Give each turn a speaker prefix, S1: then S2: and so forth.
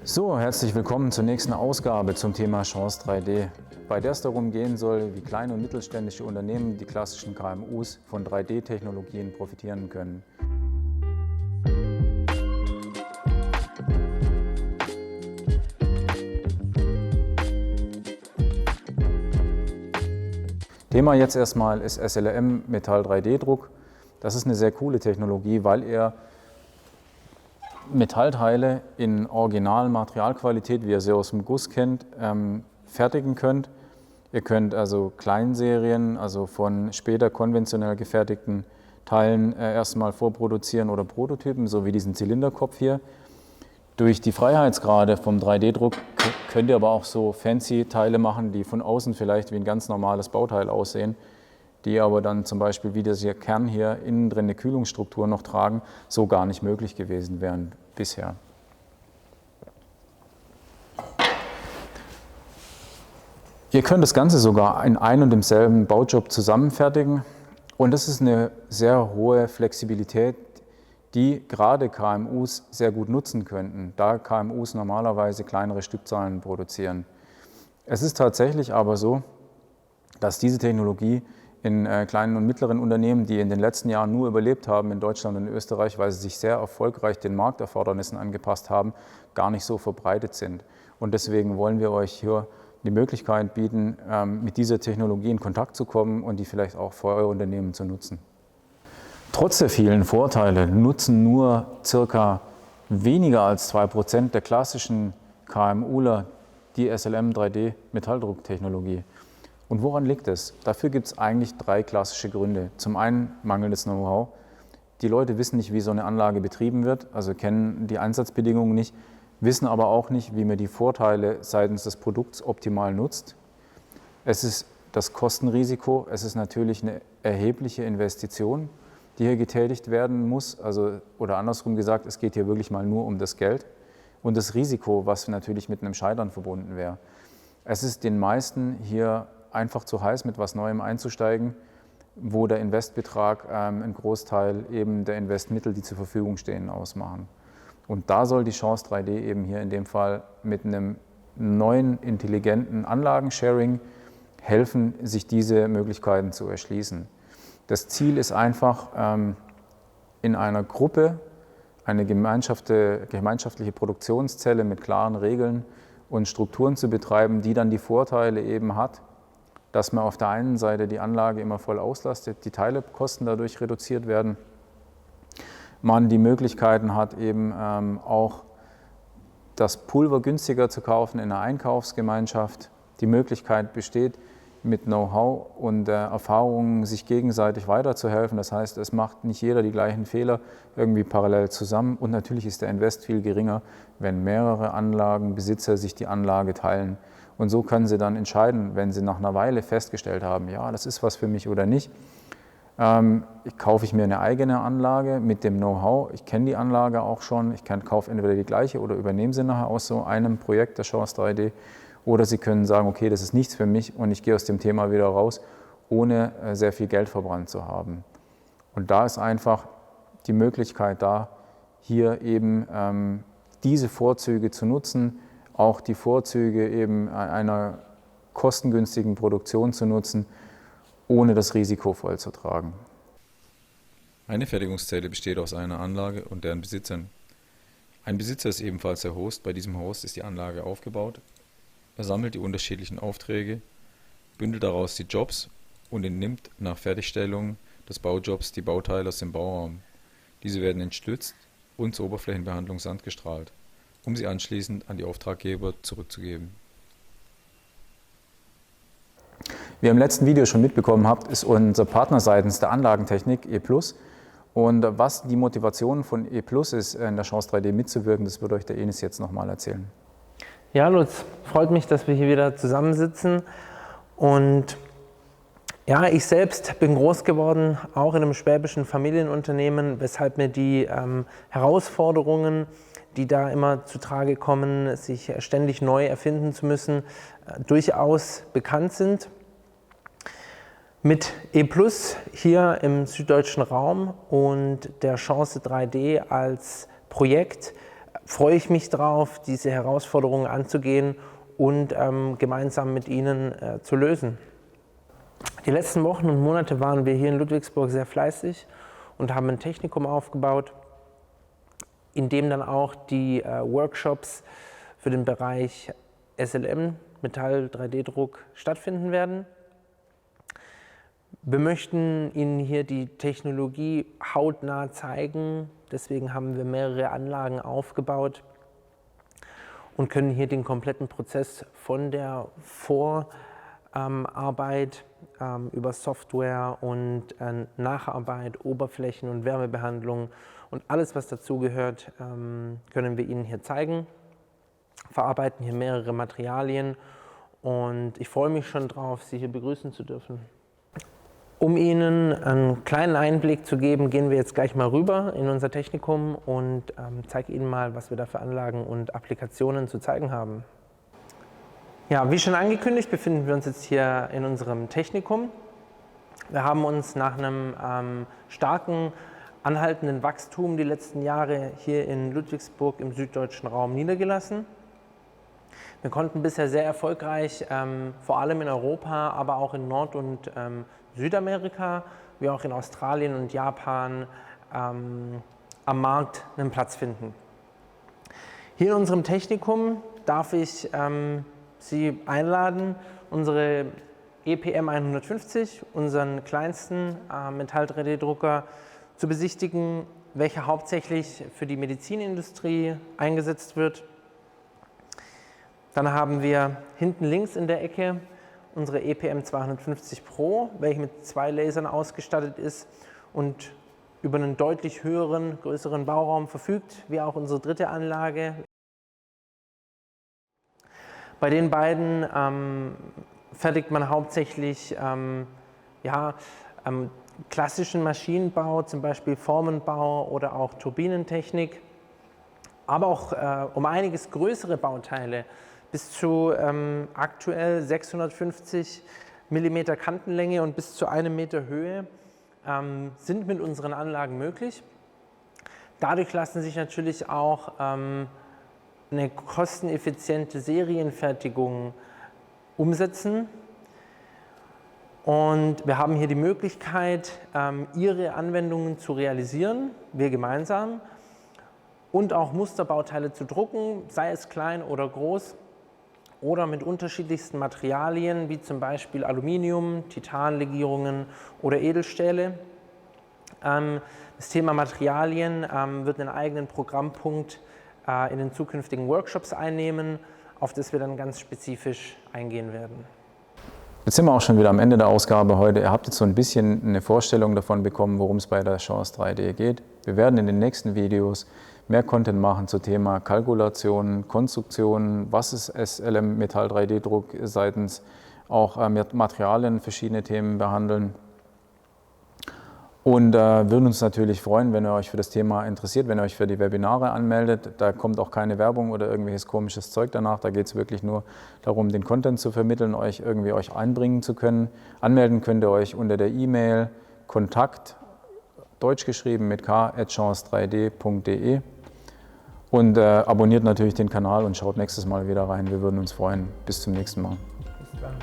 S1: So, herzlich willkommen zur nächsten Ausgabe zum Thema Chance 3D, bei der es darum gehen soll, wie kleine und mittelständische Unternehmen, die klassischen KMUs, von 3D-Technologien profitieren können. Thema jetzt erstmal ist SLM Metall 3D-Druck. Das ist eine sehr coole Technologie, weil ihr Metallteile in Original-Materialqualität, wie ihr sie aus dem Guss kennt, fertigen könnt. Ihr könnt also Kleinserien, also von später konventionell gefertigten Teilen erstmal vorproduzieren oder Prototypen, so wie diesen Zylinderkopf hier. Durch die Freiheitsgrade vom 3D-Druck könnt ihr aber auch so fancy Teile machen, die von außen vielleicht wie ein ganz normales Bauteil aussehen, die aber dann zum Beispiel wie dieser Kern hier innen drin eine Kühlungsstruktur noch tragen, so gar nicht möglich gewesen wären bisher. Ihr könnt das Ganze sogar in einem und demselben Baujob zusammenfertigen und das ist eine sehr hohe Flexibilität, die gerade KMUs sehr gut nutzen könnten, da KMUs normalerweise kleinere Stückzahlen produzieren. Es ist tatsächlich aber so, dass diese Technologie in kleinen und mittleren Unternehmen, die in den letzten Jahren nur überlebt haben in Deutschland und in Österreich, weil sie sich sehr erfolgreich den Markterfordernissen angepasst haben, gar nicht so verbreitet sind. Und deswegen wollen wir euch hier die Möglichkeit bieten, mit dieser Technologie in Kontakt zu kommen und die vielleicht auch für euer Unternehmen zu nutzen. Trotz der vielen Vorteile nutzen nur circa weniger als 2% der klassischen KMUler die SLM 3D Metalldrucktechnologie. Und woran liegt es? Dafür gibt es eigentlich 3 klassische Gründe. Zum einen mangelndes Know-how. Die Leute wissen nicht, wie so eine Anlage betrieben wird, also kennen die Einsatzbedingungen nicht, wissen aber auch nicht, wie man die Vorteile seitens des Produkts optimal nutzt. Es ist das Kostenrisiko, es ist natürlich eine erhebliche Investition, die hier getätigt werden muss. Oder andersrum gesagt, es geht hier wirklich mal nur um das Geld und das Risiko, was natürlich mit einem Scheitern verbunden wäre. Es ist den meisten hier einfach zu heiß, mit was Neuem einzusteigen, wo der Investbetrag einen Großteil eben der Investmittel, die zur Verfügung stehen, ausmachen. Und da soll die Chance 3D eben hier in dem Fall mit einem neuen, intelligenten Anlagensharing helfen, sich diese Möglichkeiten zu erschließen. Das Ziel ist einfach, in einer Gruppe eine gemeinschaftliche Produktionszelle mit klaren Regeln und Strukturen zu betreiben, die dann die Vorteile eben hat, dass man auf der einen Seite die Anlage immer voll auslastet, die Teilekosten dadurch reduziert werden, man die Möglichkeiten hat, eben auch das Pulver günstiger zu kaufen in einer Einkaufsgemeinschaft. Die Möglichkeit besteht, mit Know-how und Erfahrungen sich gegenseitig weiterzuhelfen. Das heißt, es macht nicht jeder die gleichen Fehler irgendwie parallel zusammen und natürlich ist der Invest viel geringer, wenn mehrere Anlagenbesitzer sich die Anlage teilen. Und so können sie dann entscheiden, wenn sie nach einer Weile festgestellt haben, ja, das ist was für mich oder nicht. Kaufe ich mir eine eigene Anlage mit dem Know-how, ich kenne die Anlage auch schon, kaufe entweder die gleiche oder übernehme sie nachher aus so einem Projekt der Chance 3D. Oder Sie können sagen, okay, das ist nichts für mich und ich gehe aus dem Thema wieder raus, ohne sehr viel Geld verbrannt zu haben. Und da ist einfach die Möglichkeit da, hier eben diese Vorzüge zu nutzen, auch die Vorzüge eben einer kostengünstigen Produktion zu nutzen, ohne das Risiko voll zu tragen.
S2: Eine Fertigungszelle besteht aus einer Anlage und deren Besitzern. Ein Besitzer ist ebenfalls der Host. Bei diesem Host ist die Anlage aufgebaut. Er sammelt die unterschiedlichen Aufträge, bündelt daraus die Jobs und entnimmt nach Fertigstellung des Baujobs die Bauteile aus dem Bauraum. Diese werden entstützt und zur Oberflächenbehandlung sandgestrahlt, um sie anschließend an die Auftraggeber zurückzugeben.
S1: Wie ihr im letzten Video schon mitbekommen habt, ist unser Partner seitens der Anlagentechnik E+. Und was die Motivation von E+ ist, in der Chance 3D mitzuwirken, das wird euch der Enis jetzt nochmal erzählen.
S3: Ja, Lutz, freut mich, dass wir hier wieder zusammensitzen. Und ja, ich selbst bin groß geworden, auch in einem schwäbischen Familienunternehmen, weshalb mir die Herausforderungen, die da immer zutage kommen, sich ständig neu erfinden zu müssen, durchaus bekannt sind. Mit E+ hier im süddeutschen Raum und der Chance 3D als Projekt freue ich mich drauf, diese Herausforderungen anzugehen und gemeinsam mit Ihnen zu lösen. Die letzten Wochen und Monate waren wir hier in Ludwigsburg sehr fleißig und haben ein Technikum aufgebaut, in dem dann auch die Workshops für den Bereich SLM, Metall 3D-Druck, stattfinden werden. Wir möchten Ihnen hier die Technologie hautnah zeigen, deswegen haben wir mehrere Anlagen aufgebaut und können hier den kompletten Prozess von der Vorarbeit über Software und Nacharbeit, Oberflächen- und Wärmebehandlung und alles, was dazugehört, können wir Ihnen hier zeigen. Verarbeiten hier mehrere Materialien und ich freue mich schon drauf, Sie hier begrüßen zu dürfen. Um Ihnen einen kleinen Einblick zu geben, gehen wir jetzt gleich mal rüber in unser Technikum und zeige Ihnen mal, was wir da für Anlagen und Applikationen zu zeigen haben. Ja, wie schon angekündigt, befinden wir uns jetzt hier in unserem Technikum. Wir haben uns nach einem starken, anhaltenden Wachstum die letzten Jahre hier in Ludwigsburg im süddeutschen Raum niedergelassen. Wir konnten bisher sehr erfolgreich, vor allem in Europa, aber auch in Nord- und Südamerika, wie auch in Australien und Japan, am Markt einen Platz finden. Hier in unserem Technikum darf ich Sie einladen, unsere EPM 150, unseren kleinsten Metall-3D-Drucker, zu besichtigen, welcher hauptsächlich für die Medizinindustrie eingesetzt wird. Dann haben wir hinten links in der Ecke unsere EPM 250 Pro, welche mit 2 Lasern ausgestattet ist und über einen deutlich höheren, größeren Bauraum verfügt, wie auch unsere dritte Anlage. Bei den beiden fertigt man hauptsächlich klassischen Maschinenbau, zum Beispiel Formenbau oder auch Turbinentechnik, aber auch um einiges größere Bauteile, bis zu aktuell 650 mm Kantenlänge und bis zu 1 Meter Höhe sind mit unseren Anlagen möglich. Dadurch lassen sich natürlich auch eine kosteneffiziente Serienfertigung umsetzen. Und wir haben hier die Möglichkeit, Ihre Anwendungen zu realisieren, wir gemeinsam, und auch Musterbauteile zu drucken, sei es klein oder groß, oder mit unterschiedlichsten Materialien, wie zum Beispiel Aluminium, Titanlegierungen oder Edelstähle. Das Thema Materialien wird einen eigenen Programmpunkt in den zukünftigen Workshops einnehmen, auf das wir dann ganz spezifisch eingehen werden.
S1: Jetzt sind wir auch schon wieder am Ende der Ausgabe heute. Ihr habt jetzt so ein bisschen eine Vorstellung davon bekommen, worum es bei der Chance 3D geht. Wir werden in den nächsten Videos mehr Content machen zum Thema Kalkulationen, Konstruktionen, was ist SLM Metall 3D-Druck seitens auch Materialien, verschiedene Themen behandeln. Und würden uns natürlich freuen, wenn ihr euch für das Thema interessiert, wenn ihr euch für die Webinare anmeldet. Da kommt auch keine Werbung oder irgendwelches komisches Zeug danach. Da geht es wirklich nur darum, den Content zu vermitteln, euch einbringen zu können. Anmelden könnt ihr euch unter der E-Mail kontakt, deutsch geschrieben mit k@chance3d.de. Und abonniert natürlich den Kanal und schaut nächstes Mal wieder rein. Wir würden uns freuen. Bis zum nächsten Mal.
S3: Bis dann.